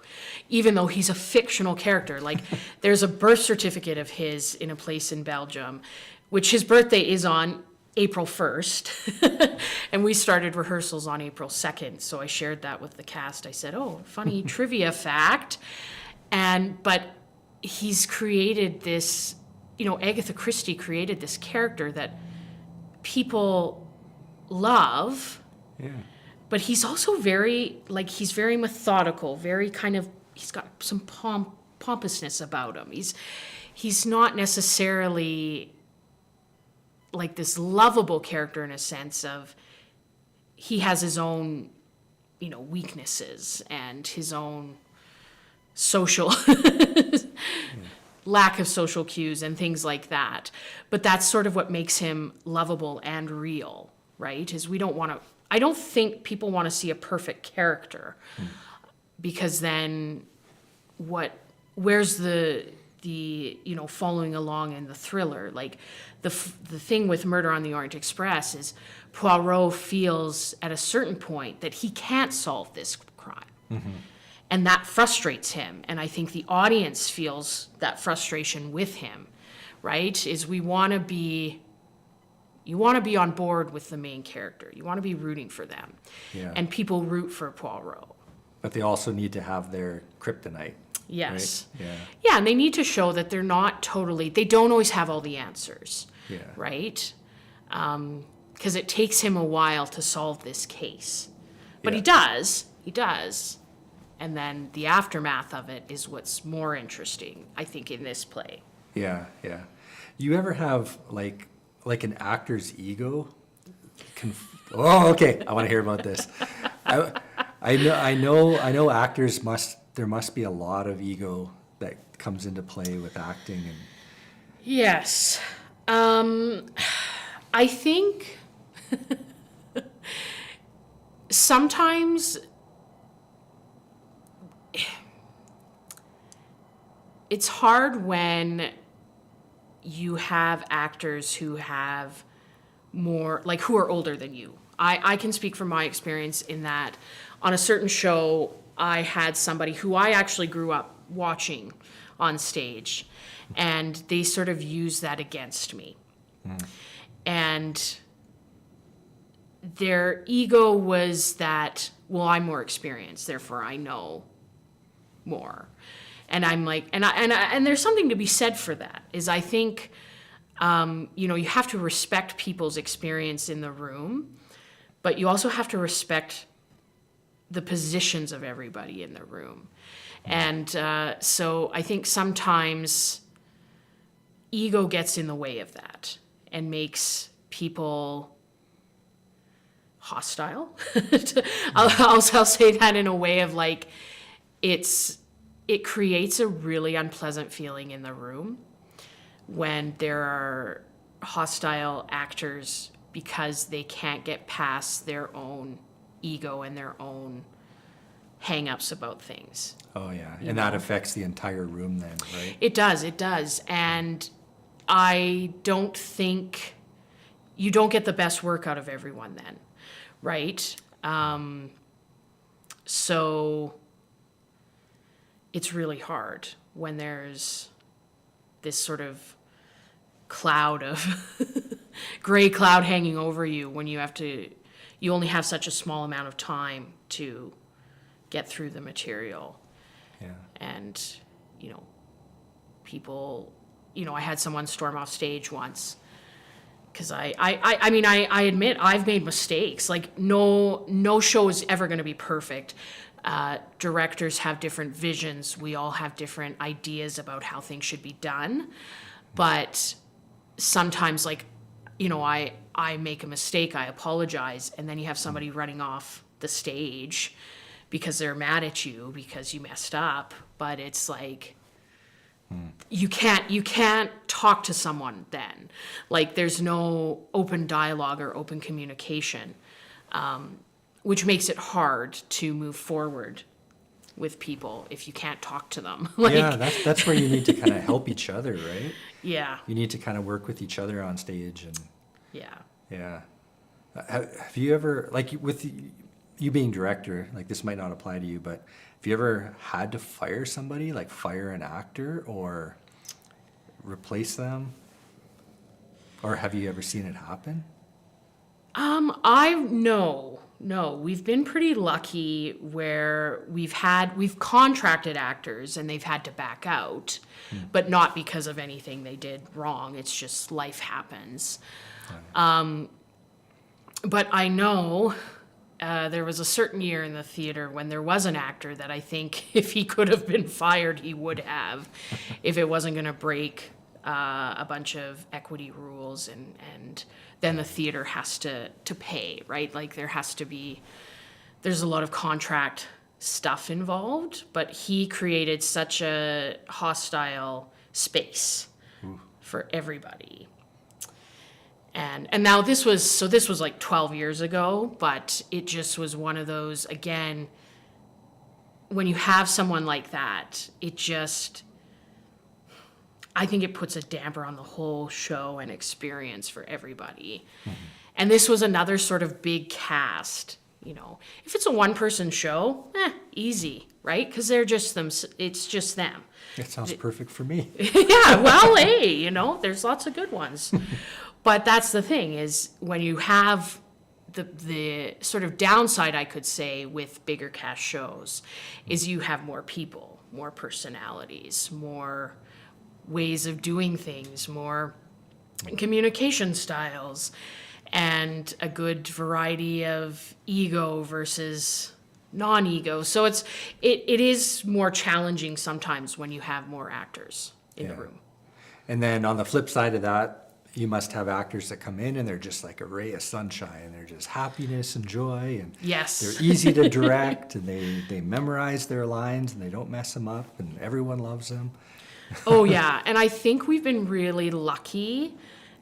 even though he's a fictional character. Like, there's a birth certificate of his in a place in Belgium, which his birthday is on April 1st. And we started rehearsals on April 2nd. So I shared that with the cast. I said, oh, funny trivia fact. But he's created this, Agatha Christie created this character that people love. Yeah. But he's also he's very methodical, very kind of, he's got some pompousness about him. He's not necessarily like this lovable character in a sense of, he has his own, weaknesses and his own social lack of social cues and things like that. But that's sort of what makes him lovable and real, right? Is I don't think people want to see a perfect character, because then where's the following along in the thriller? Like the thing with Murder on the Orient Express is Poirot feels at a certain point that he can't solve this crime. Mm-hmm. And that frustrates him. And I think the audience feels that frustration with him, right? Is you want to be on board with the main character. You want to be rooting for them. Yeah. And people root for Poirot. But they also need to have their kryptonite. Yes. Right? Yeah. Yeah, and they need to show that they don't always have all the answers. Yeah. Right? Because it takes him a while to solve this case. But Yeah. he does. And then the aftermath of it is what's more interesting, I think, in this play. Yeah, yeah. You ever have like an actor's ego? Oh, okay. I want to hear about this. I know actors there must be a lot of ego that comes into play with acting and. Yes. I think sometimes it's hard when you have actors who have more, like, who are older than you. I can speak from my experience in that on a certain show, I had somebody who I actually grew up watching on stage, and they sort of used that against me. And their ego was that, well, I'm more experienced, therefore I know more. And I'm like, and there's something to be said for that, is I think, you have to respect people's experience in the room, but you also have to respect the positions of everybody in the room. And so I think sometimes ego gets in the way of that and makes people hostile. I'll say that in a way of like, it creates a really unpleasant feeling in the room when there are hostile actors because they can't get past their own ego and their own hang-ups about things. Oh, yeah. And that affects the entire room then, right? It does. And I don't think you don't get the best work out of everyone then, right? So it's really hard when there's this sort of cloud of gray cloud hanging over you when you only have such a small amount of time to get through the material. Yeah. And, people, I had someone storm off stage once because I admit I've made mistakes. Like no show is ever going to be perfect. Directors have different visions. We all have different ideas about how things should be done. But sometimes, like, I make a mistake, I apologize, and then you have somebody running off the stage because they're mad at you because you messed up. But it's like, you can't talk to someone then. Like, there's no open dialogue or open communication, which makes it hard to move forward with people if you can't talk to them. Yeah, that's where you need to kind of help each other, right? Yeah. You need to kind of work with each other on stage. And Yeah. yeah. Have you ever, like, with you being director, like, this might not apply to you, but have you ever had to fire somebody, like fire an actor or replace them? Or have you ever seen it happen? No, we've been pretty lucky where we've contracted actors and they've had to back out, but not because of anything they did wrong. It's just life happens. But I know there was a certain year in the theater when there was an actor that I think if he could have been fired, he would have, if it wasn't going to break a bunch of equity rules, and then the theater has to pay, right? Like there's a lot of contract stuff involved, but he created such a hostile space for everybody. And now this was like 12 years ago, but it just was one of those, again, when you have someone like that, I think it puts a damper on the whole show and experience for everybody. And this was another sort of big cast, If it's a one-person show, easy, right? Because it's just them. It sounds perfect for me. Yeah, well, hey, there's lots of good ones. But that's the thing, is when you have the sort of downside, I could say, with bigger cast shows, is you have more people, more personalities, more ways of doing things, more communication styles, and a good variety of ego versus non-ego. So it is more challenging sometimes when you have more actors in the room. And then on the flip side of that, you must have actors that come in and they're just like a ray of sunshine. They're just happiness and joy, and Yes. they're easy to direct, and they memorize their lines and they don't mess them up, and everyone loves them. Oh, yeah. And I think we've been really lucky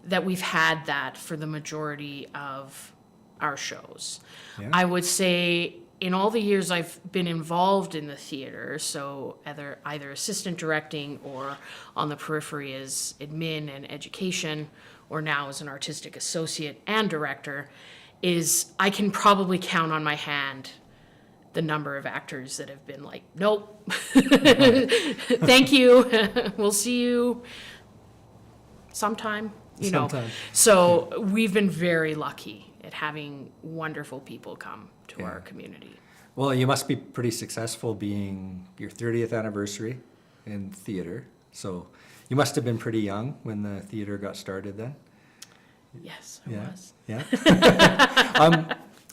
that we've had that for the majority of our shows. Yeah. I would say in all the years I've been involved in the theater, so either assistant directing or on the periphery as admin and education, or now as an artistic associate and director, is I can probably count on my hand the number of actors that have been like, nope, thank you, we'll see you sometime, you know. Sometime. So we've been very lucky at having wonderful people come to our community. Well, you must be pretty successful being your 30th anniversary in theater. So you must have been pretty young when the theater got started then. Yes, I was. Yeah.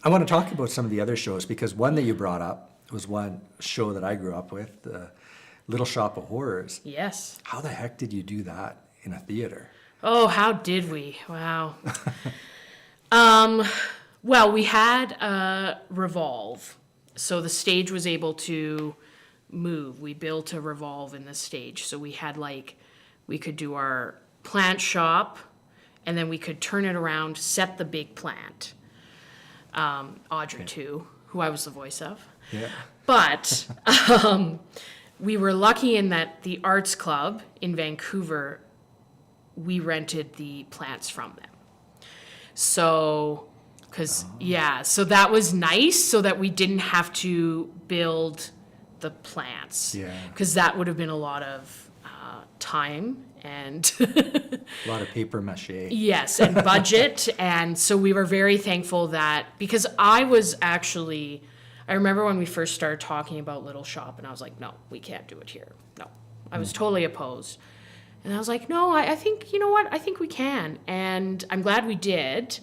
I want to talk about some of the other shows because one that you brought up was one show that I grew up with, Little Shop of Horrors. Yes. How the heck did you do that in a theater? Oh, how did we? Wow. Well, we had a revolve, so the stage was able to move. We built a revolve in the stage, so we had we could do our plant shop, and then we could turn it around, set the big plant. Audrey too, who I was the voice of. Yeah. But we were lucky in that the Arts Club in Vancouver, we rented the plants from them. So, so that was nice so that we didn't have to build the plants. Yeah. Because that would have been a lot of time and A lot of paper mache. yes, and budget. And so we were very thankful that, because I remember when we first started talking about Little Shop, and I was like, no, we can't do it here. No, I was totally opposed. And I was like, no, I think, you know what? I think we can. And I'm glad we did,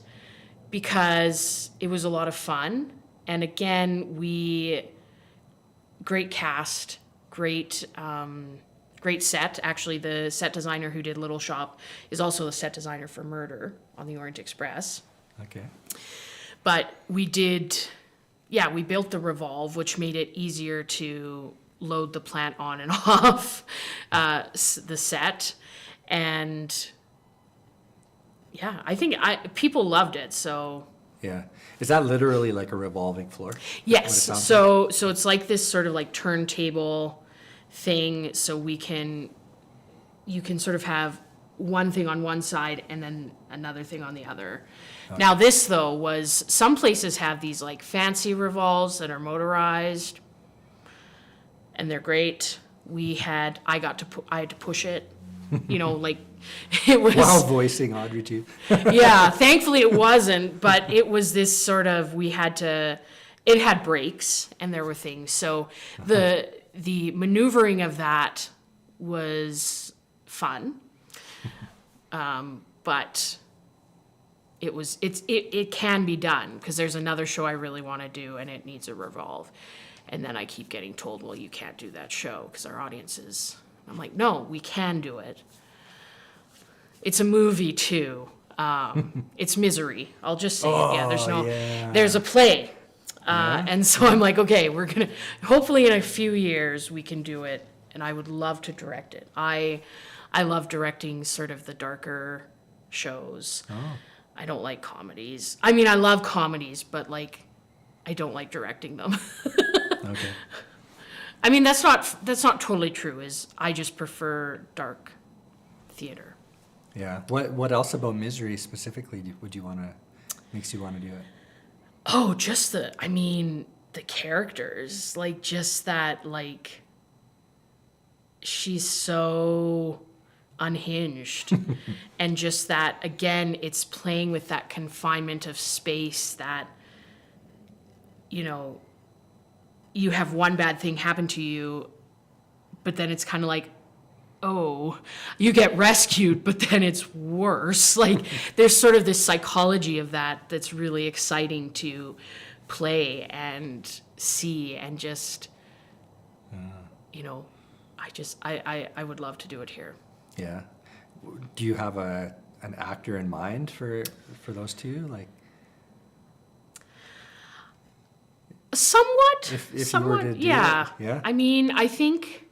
because it was a lot of fun. And again, great cast, great set. Actually, the set designer who did Little Shop is also the set designer for Murder on the Orient Express. Okay. But we built the revolve, which made it easier to load the plant on and off the set. And yeah, I think people loved it, so. Yeah. Is that literally like a revolving floor? Yes, What it sounds so it's like this sort of like turntable thing, so you can sort of have one thing on one side and then another thing on the other. Now this though was, some places have these like fancy revolves that are motorized and they're great. I had to push it, like it was. While voicing Audrey too. Yeah, thankfully it wasn't, but it was this sort of, it had brakes and there were things. So the maneuvering of that was fun. But it can be done, because there's another show I really want to do and it needs a revolve. And then I keep getting told, well, you can't do that show because our audience is, I'm like, no, we can do it. It's a movie too. It's Misery. I'll just say it. Yeah, there's a play. And so I'm like, okay, hopefully in a few years we can do it. And I would love to direct it. I love directing sort of the darker shows. Oh. I don't like comedies. I mean, I love comedies, but I don't like directing them. Okay. I mean, that's not totally true. I just prefer dark theater. Yeah. What else about Misery specifically makes you want to do it? Oh, just the characters, just that, she's so unhinged. And just that, again, it's playing with that confinement of space that, you have one bad thing happen to you, but then it's kind of like, oh, you get rescued, but then it's worse. There's sort of this psychology of that's really exciting to play and see, and just, I would love to do it here. Yeah. Do you have an actor in mind for those two? Somewhat. If somewhat, you were to do yeah. it, yeah. I mean, I think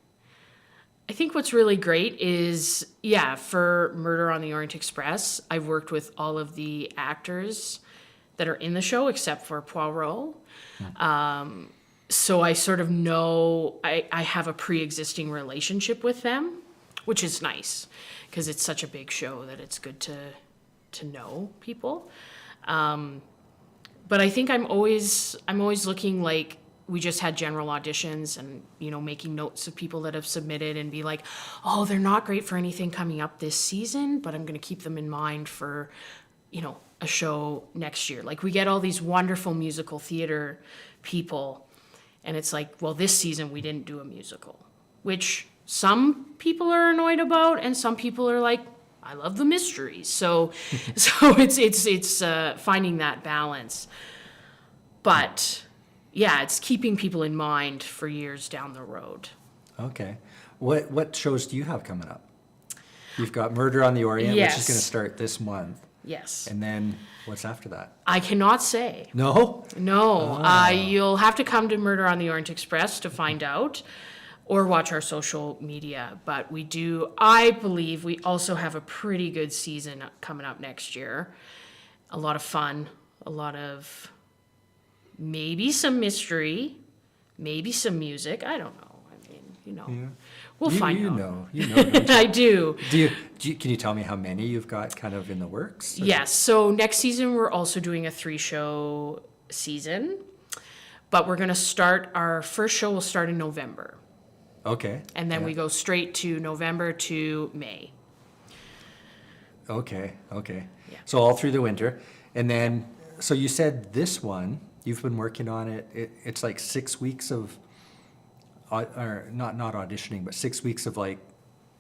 what's really great is, for Murder on the Orient Express, I've worked with all of the actors that are in the show, except for Poirot. So I sort of know I have a pre-existing relationship with them, which is nice because it's such a big show that it's good to know people. But I think I'm always looking like we just had general auditions and, making notes of people that have submitted and be like, oh, they're not great for anything coming up this season, but I'm going to keep them in mind for, a show next year. Like we get all these wonderful musical theater people and it's like, well, this season we didn't do a musical, which some people are annoyed about and some people are like, I love the mysteries. So it's finding that balance. But yeah, it's keeping people in mind for years down the road. Okay. What shows do you have coming up? You've got Murder on the Orient, Yes. which is going to start this month. Yes. And then what's after that? I cannot say. No? No. You'll have to come to Murder on the Orient Express to find out or watch our social media. But I believe we also have a pretty good season coming up next year. A lot of fun, a lot of maybe some mystery, maybe some music. I don't know. I mean, we'll find out. You know. Don't you? I do. Can you tell me how many you've got kind of in the works? Or- Yes. So next season, we're also doing a 3-show season. But we're going to start, our first show will start in November. Okay. And then Yeah. we go straight to November to May. Okay. Yeah. So all through the winter. And then, so you said this one, you've been working on it. It's like 6 weeks of, or not auditioning, but 6 weeks of like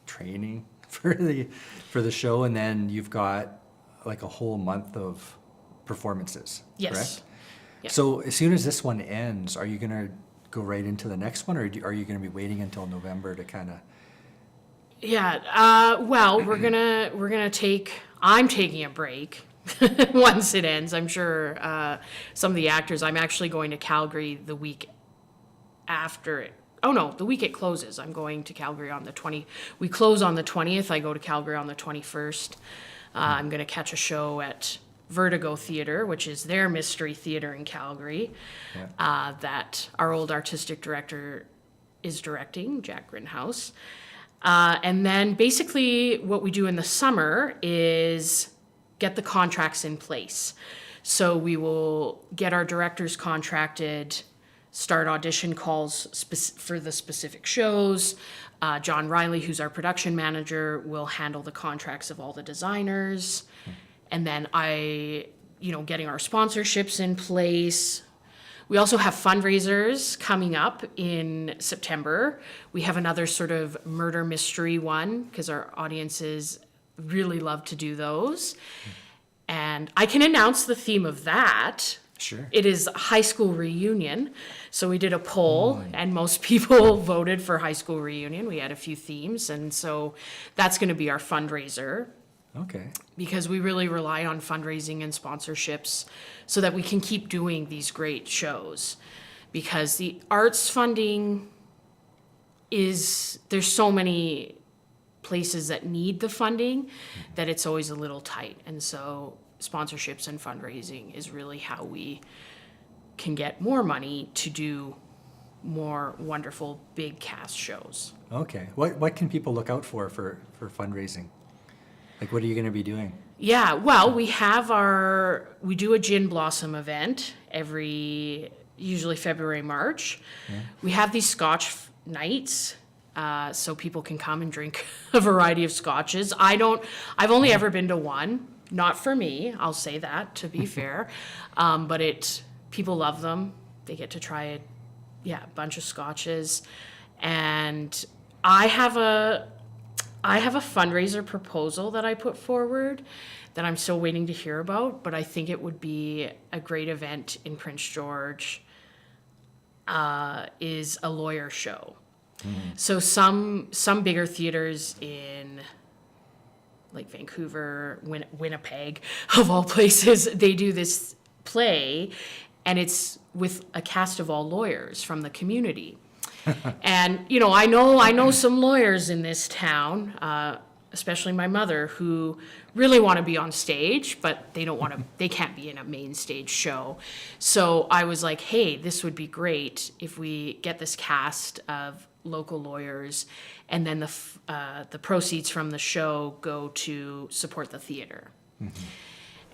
training for the show. And then you've got like a whole month of performances, Yes. correct? Yeah. So as soon as this one ends, are you going to go right into the next one, or are you going to be waiting until November to kind of? Yeah. Well, I'm taking a break once it ends. I'm sure some of the actors, I'm actually going to Calgary the week after it. Oh no, the week it closes. I'm going to Calgary on the 20th. We close on the 20th. I go to Calgary on the 21st. I'm going to catch a show at Vertigo Theatre, which is their mystery theater in Calgary, that our old artistic director is directing, Jack Grinhouse. And then basically what we do in the summer is get the contracts in place. So we will get our directors contracted, start audition calls for the specific shows. John Riley, who's our production manager, will handle the contracts of all the designers. And then getting our sponsorships in place. We also have fundraisers coming up in September. We have another sort of murder mystery one because our audiences really love to do those. And I can announce the theme of that. Sure. It is high school reunion. So we did a poll and most people voted for high school reunion. We had a few themes. And so that's going to be our fundraiser, Okay. because we really rely on fundraising and sponsorships so that we can keep doing these great shows. Because the arts funding there's so many places that need the funding that it's always a little tight. And so sponsorships and fundraising is really how we can get more money to do more wonderful big cast shows. Okay. What can people look out for fundraising? Like, what are you going to be doing? Yeah, well, we do a Gin Blossom event usually February, March. Yeah. We have these Scotch nights, so people can come and drink a variety of Scotches. I've only ever been to one, not for me, I'll say that, to be fair. But people love them. They get to try a bunch of Scotches. And I have a fundraiser proposal that I put forward that I'm still waiting to hear about, but I think it would be a great event in Prince George, is a lawyer show. So some bigger theaters in like Vancouver, Winnipeg, of all places, they do this play, and it's with a cast of all lawyers from the community. And I know some lawyers in this town. especially my mother, who really want to be on stage, but they don't want to, they can't be in a main stage show. So I was like, hey, this would be great if we get this cast of local lawyers, and then the proceeds from the show go to support the theater.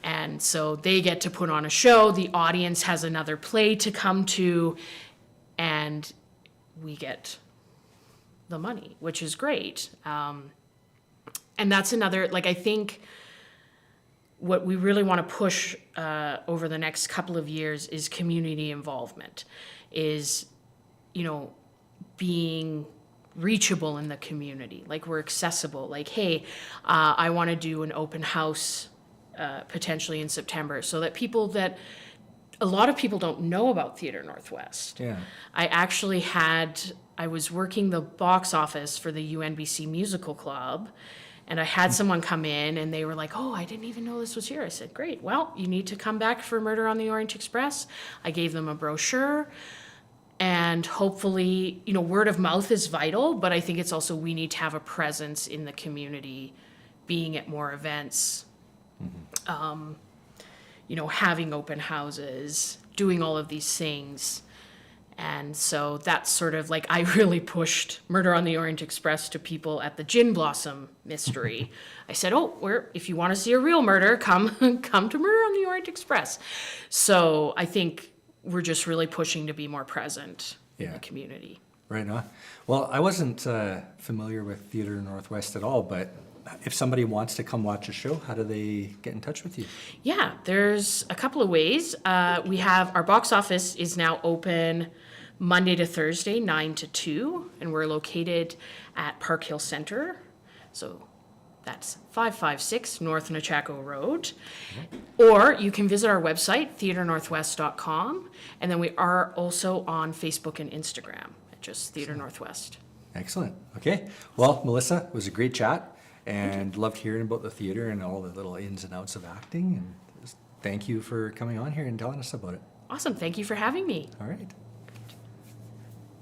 And so they get to put on a show, the audience has another play to come to, and we get the money, which is great. And that's another, like, I think what we really want to push over the next couple of years is community involvement, is, you know, being reachable in the community. Like, we're accessible. Like, hey, I want to do an open house potentially in September, so that a lot of people don't know about Theatre Northwest. Yeah. I was working the box office for the UNBC Musical Club, and I had someone come in and they were like, oh, I didn't even know this was here. I said, great, well, you need to come back for Murder on the Orient Express. I gave them a brochure, and hopefully, you know, word of mouth is vital, but I think it's also, we need to have a presence in the community, being at more events, you know, having open houses, doing all of these things. And so that's sort of like, I really pushed Murder on the Orient Express to people at the Gin Blossom Mystery. I said, oh, if you want to see a real murder, come to Murder on the Orient Express. So I think we're just really pushing to be more present in the community. Right on. Well, I wasn't familiar with Theatre Northwest at all, but if somebody wants to come watch a show, how do they get in touch with you? Yeah, there's a couple of ways. We have, our box office is now open Monday to Thursday, 9 to 2, and we're located at Park Hill Center. So that's 556 North Nechako Road. Or you can visit our website, theatrenorthwest.com, and then we are also on Facebook and Instagram at just Theatre Northwest. Excellent. Okay. Well, Melissa, it was a great chat, and loved hearing about the theater and all the little ins and outs of acting. And thank you for coming on here and telling us about it. Awesome. Thank you for having me. All right.